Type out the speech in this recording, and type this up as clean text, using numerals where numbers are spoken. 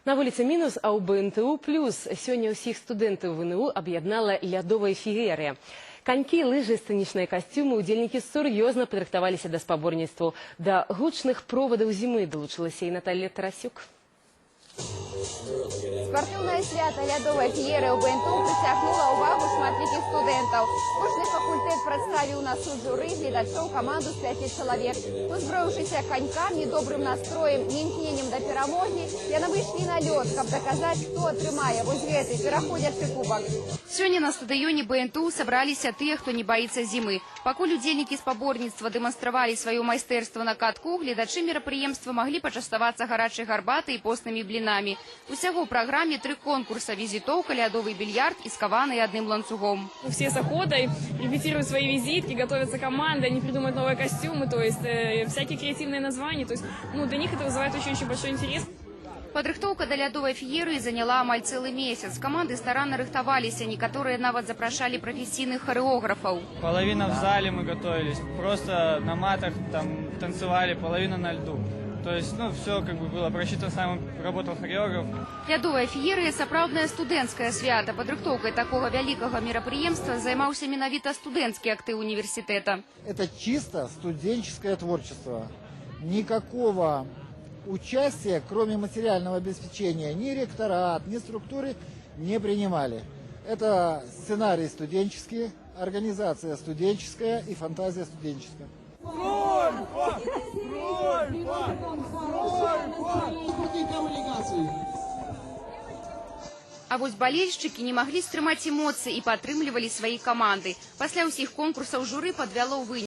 На вулице мінус, а ў БНТУ плюс. Сёння ўсіх студэнтаў ВНУ аб'яднала лядовая феерыя. Канькі, лыжы, сцэнічныя касцюмы, удзельнікі сур'ёзна падрыхтаваліся да спаборніцтваў. Да гучных провадаў зімы далучылася і Наталья Тарасюк. Спартыўнае свята лядовай фееры ў БНТУ прыцягнула ўвагу шматлікіх студэнтаў. Кожны факультэт прадставіў на суд журы гледачоў каманду з 5 чалавек. Узброіўшыся канькамі, добрым настроем і імкненнем да перамогі, яны выйшлі на лёд, каб даказаць, хто атрымае вось гэты пераходзячы кубак. Сёння на стадыёне БНТУ сабраліся тыя, хто не баіцца зімы. Пакуль удзельнікі спаборніцтва дэманстравалі сваё майстэрства на катку, гледачы мерапрыемства маглі пачаставацца гарачай гарбатай і постнымі блінамі. Усяго ў праграме 3 конкурса: визитовка, лядовый бильярд и скованный одним ланцугом. Все с охотой репетируют свои визитки, готовятся команды, они придумывают новые костюмы, то есть всякие креативные названия. То есть, для них это вызывает очень большой интерес. Падрыхтоўка да лядовай феерыі заняла амаль цэлы месяц. Каманды старанна рыхтаваліся, некаторыя нават запрашалі прафесійных хореографаў. Половина в зале мы готовились, просто на матах там танцевали, половина на льду. То есть, все было просчитано, сам работал хореограф. Лядовая феерыя – сапраўднае студэнцкае свята. Падрыхтоўкай такога вялікага мерапрыемства займаўся менавіта студэнцкі актыў універсітэта. Это чисто студенческое творчество. Никакого участия, кроме материального обеспечения, ни ректорат, ни структуры не принимали. Это сценарий студенческий, организация студенческая и фантазия студенческая. А вось балельшчыкі не маглі стрымаць эмоцыі і падтрымлівалі свае каманды. Пасля ўсіх конкурсаў журы падвяло вынік.